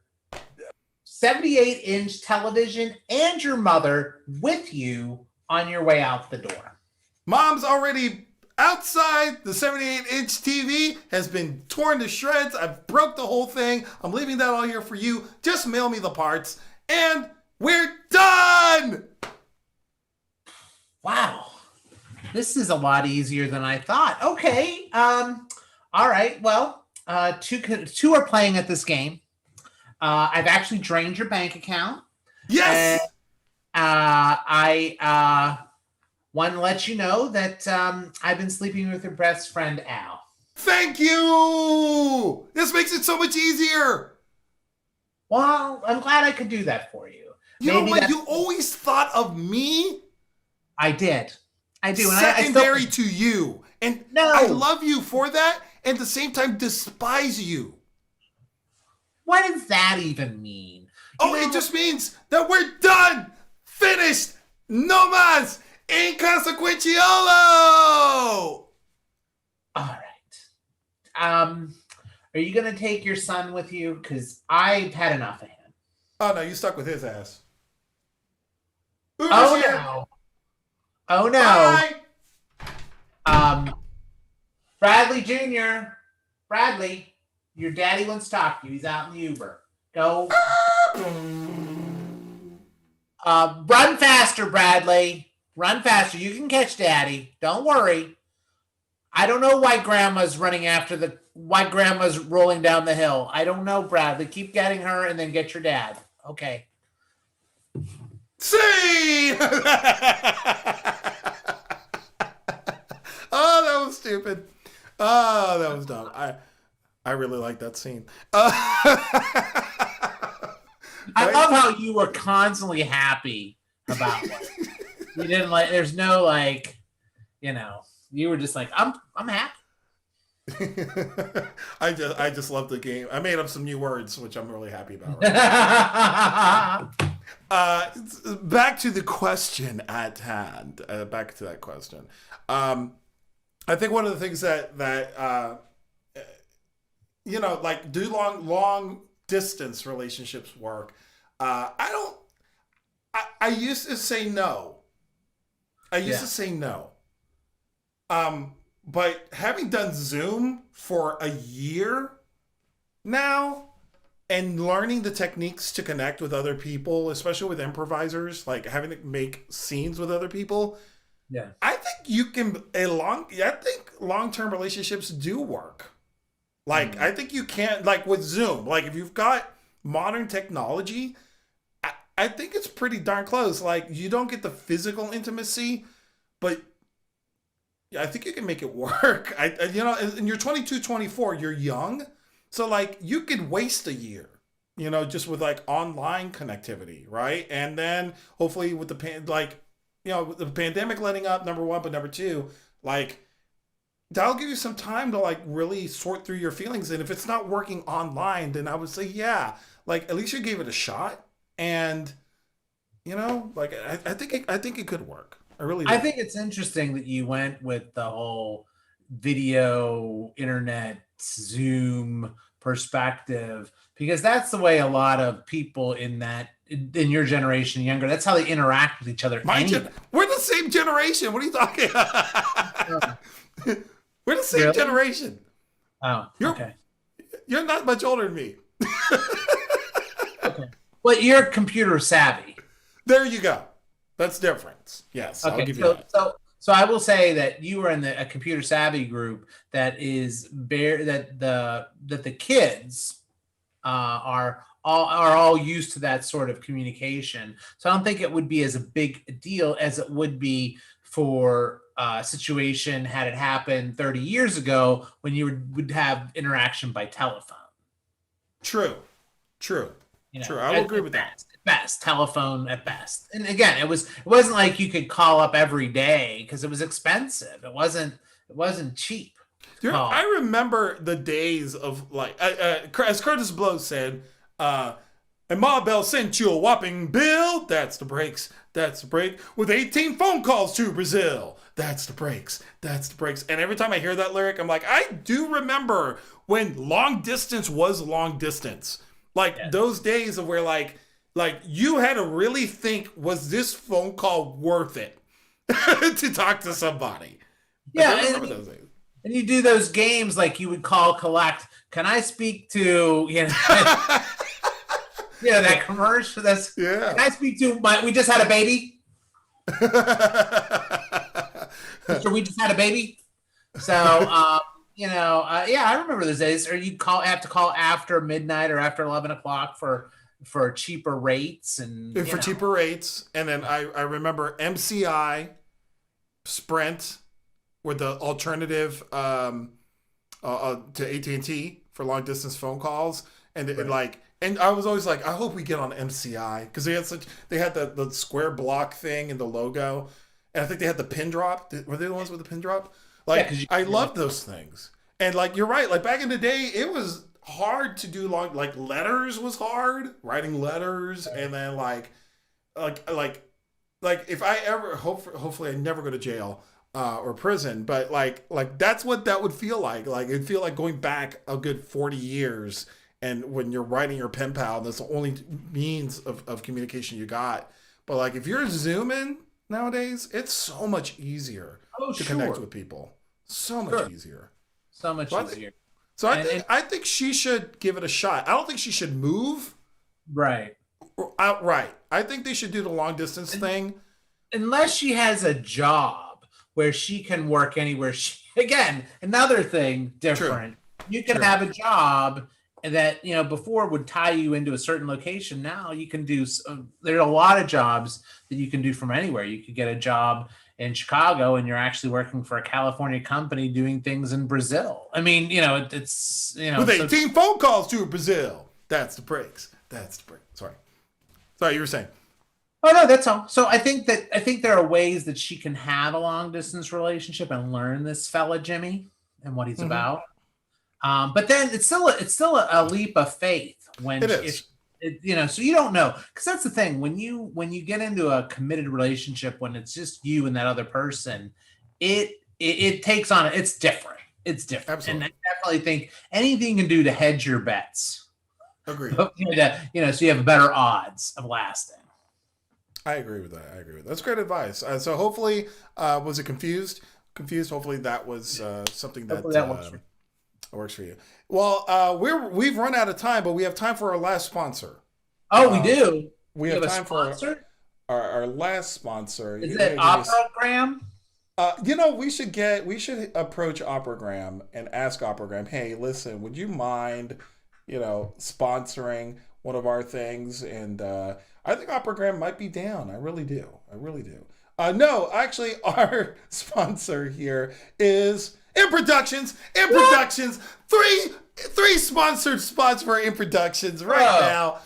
78-inch television, and your mother with you on your way out the door.
Mom's already outside. The 78-inch TV has been torn to shreds. I've broke the whole thing. I'm leaving that all here for you. Just mail me the parts. And we're done!
Wow. This is a lot easier than I thought. Okay. All right. Well, two are playing at this game. I've actually drained your bank account.
Yes!
I want to let you know that I've been sleeping with your best friend, Al.
Thank you! This makes it so much easier.
Well, I'm glad I could do that for you.
You know what? You always thought of me?
I did. I do.
Secondary to you. And
no.
I love you for that, and at the same time despise you.
What does that even mean?
It just means that we're done! Finished! No más! Inconsequentiolo!
All right. Are you going to take your son with you? Because I've had enough of him.
Oh, no, you stuck with his ass.
Uber's here. No. Oh, no.
Bye.
Bradley Jr. Bradley, your daddy wants to talk to you. He's out in the Uber. Go. Run faster, Bradley. Run faster. You can catch daddy. Don't worry. I don't know why grandma's why grandma's rolling down the hill. I don't know, Bradley. Keep getting her and then get your dad. Okay.
See! Oh, that was stupid. Oh, that was dumb. I really like that scene.
I love how you were constantly happy about it. You didn't there's no you were just like, I'm happy.
I just love the game. I made up some new words, which I'm really happy about. Right? Back to the question at hand. Back to that question. I think one of the things that do long distance relationships work. I used to say no. But having done Zoom for a year now and learning the techniques to connect with other people, especially with improvisers, like having to make scenes with other people.
Yeah.
I think long-term relationships do work. Like, I think you can, like with Zoom, like if you've got modern technology, I think it's pretty darn close. Like, you don't get the physical intimacy, but I think you can make it work. And you're 22, 24, you're young. So like you could waste a year, just with like online connectivity, right? And then hopefully with with the pandemic letting up, number one, but number two, like that'll give you some time to like really sort through your feelings. And if it's not working online, then I would say, yeah, like at least you gave it a shot. And I think it could work. I really do.
I think it's interesting that you went with the whole video, internet, Zoom perspective, because that's the way a lot of people in your generation, younger, that's how they interact with each other.
We're the same generation. What are you talking about? We're the same generation.
Oh, okay.
You're not much older than me.
Okay. Well, you're computer savvy.
There you go. That's different. Yes,
okay,
I'll give you that.
So I will say that you were in a computer savvy group that is that the kids are all used to that sort of communication. So I don't think it would be as a big deal as it would be for a situation had it happened 30 years ago when you would have interaction by telephone.
True. True.
You know,
True. I will agree with that.
At best, telephone at best. And again, it wasn't like you could call up every day because it was expensive. It wasn't cheap.
I remember the days of like, as Curtis Blow said, and Ma Bell sent you a whopping bill. That's the breaks. That's the break. With 18 phone calls to Brazil. That's the breaks. That's the breaks. And every time I hear that lyric, I'm like, I do remember when long distance was long distance. Like those days of where like you had to really think, was this phone call worth it to talk to somebody?
Yeah, I remember those days. And you do those games like you would call collect. Can I speak to that commercial? Can I speak to we just had a baby? Mister, we just had a baby. So I remember those days. Or you have to call after midnight or after 11 o'clock for cheaper rates
cheaper rates. And then I remember MCI, Sprint, were the alternative to AT&T for long distance phone calls, and I was always like, I hope we get on MCI because they had the square block thing and the logo, and I think they had the pin drop. Were they the ones with the pin drop? I loved those things, and you're right. Like back in the day, it was hard to do long. Like letters was hard, writing letters, and then like if I ever hopefully I never go to jail. Or prison, but like that's what that would feel like. Like it'd feel like going back a good 40 years, and when you're writing your pen pal, that's the only means of communication you got. But like if you're Zooming nowadays, it's so much easier to connect with people. So much easier.
So much easier.
I think she should give it a shot. I don't think she should move.
Right.
Outright. I think they should do the long distance thing.
Unless she has a job where she can work anywhere. Again, another thing different. True. You can have a job that, before would tie you into a certain location. Now you can do, there are a lot of jobs that you can do from anywhere. You could get a job in Chicago and you're actually working for a California company doing things in Brazil. I mean, it's,
with 18 phone calls to Brazil. That's the breaks. That's the break. Sorry, you were saying.
Oh no, that's all. So I think there are ways that she can have a long distance relationship and learn this fella Jimmy and what he's about. But then it's still a leap of faith when
it is.
So you don't know, because that's the thing when you get into a committed relationship when it's just you and that other person, it takes on it's different. It's different. Absolutely. And I definitely think anything you can do to hedge your bets.
Agreed.
So you have better odds of lasting.
I agree with that. That's great advice. So hopefully, was it confused? Hopefully that was something that works for you. Well, we've run out of time, but we have time for our last sponsor.
Oh, we do.
We have time for our last sponsor.
Is it Operagram?
We should approach Operagram and ask Operagram, hey, listen, would you mind, sponsoring one of our things? And I think Operagram might be down. I really do. No, actually, our sponsor here is Improductions. Three sponsored spots for Improductions right now.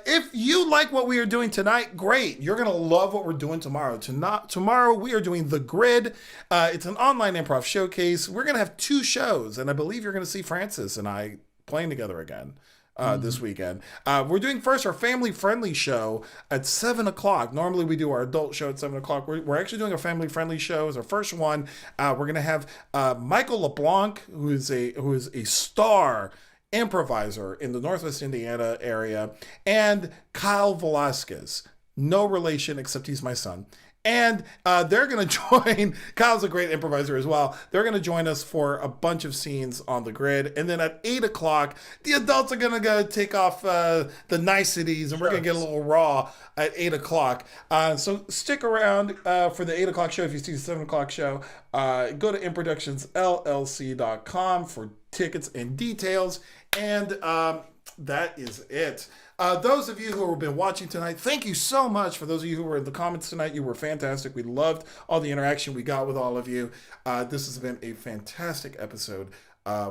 If you like what we are doing tonight, great. You're going to love what we're doing tomorrow. Tomorrow, we are doing The Grid. It's an online improv showcase. We're going to have 2 shows, and I believe you're going to see Francis and I playing together again. This weekend. We're doing first our family-friendly show at 7 o'clock. Normally we do our adult show at 7 o'clock. We're actually doing a family-friendly show as our first one. We're going to have Michael LeBlanc, who is a star improviser in the Northwest Indiana area, and Kyle Velazquez. No relation except he's my son. And they're going to join, Kyle's a great improviser as well. They're going to join us for a bunch of scenes on The Grid. And then at 8 o'clock, the adults are going to go take off the niceties, and we're going to get a little raw at 8 o'clock. So stick around for the 8 o'clock show. If you see the 7 o'clock show, go to improductionsllc.com for tickets and details. And That is it. Those of you who have been watching tonight, thank you so much. For those of you who were in the comments tonight, you were fantastic. We loved all the interaction we got with all of you. This has been a fantastic episode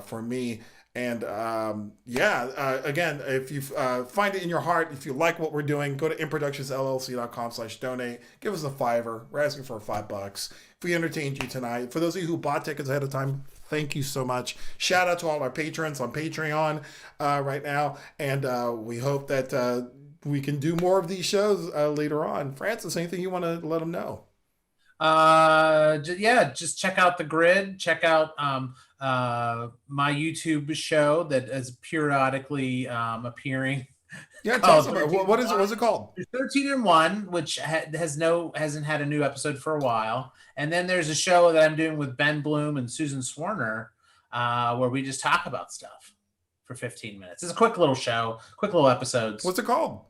for me. And again, if you find it in your heart, if you like what we're doing, go to improductionsllc.com/donate. Give us a $5. We're asking for $5. If we entertained you tonight, for those of you who bought tickets ahead of time, thank you so much. Shout out to all our patrons on Patreon right now. And we hope that we can do more of these shows later on. Francis, anything you want to let them know?
Just check out the grid. Check out my YouTube show that is periodically appearing.
Yeah, tell us about it. What is it? What's it called?
13 and 1, which hasn't had a new episode for a while. And then there's a show that I'm doing with Ben Bloom and Susan Swarner, where we just talk about stuff for 15 minutes. It's a quick little show, quick little episodes.
What's it called?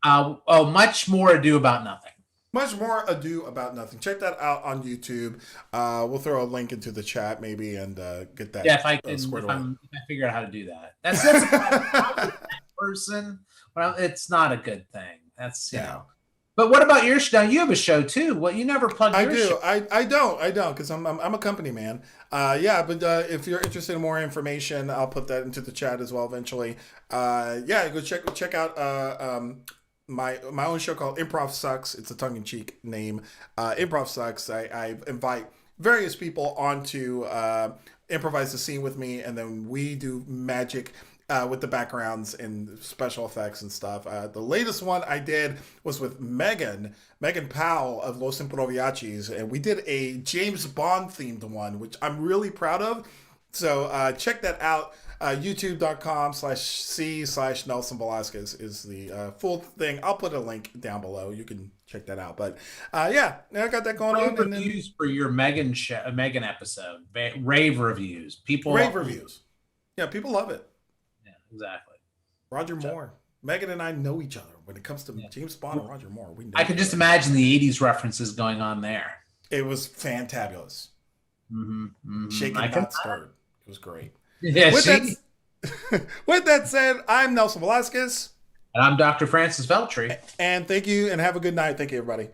Much More Ado About Nothing.
Much More Ado About Nothing. Check that out on YouTube. We'll throw a link into the chat maybe and get that.
Yeah, if I figure out how to do that. That's a person. Well, it's not a good thing. That's you know. But what about your show? Now you have a show too. Well, you never plug your show.
I don't because I'm a company man. But if you're interested in more information, I'll put that into the chat as well eventually. Go check out my own show called Improv Sucks. It's a tongue-in-cheek name. Improv Sucks. I invite various people on to improvise the scene with me, and then we do magic with the backgrounds and special effects and stuff. The latest one I did was with Megan Powell of Los Improviachis, and we did a James Bond themed one, which I'm really proud of. So check that out. YouTube.com/C/Nelson Velazquez is the full thing. I'll put a link down below. You can check that out. But I got that going on.
Reviews for your Megan episode. Rave reviews.
Rave reviews. Yeah, people love it.
Yeah, exactly.
Roger Moore. Megan and I know each other when it comes to James Bond and Roger Moore.
I can just imagine the 80s references going on there.
It was fantabulous. Shaken, not stirred. It was great.
Yeah,
with that said, I'm Nelson Velazquez.
And I'm Dr. Francis Veltri.
And thank you and have a good night. Thank you, everybody.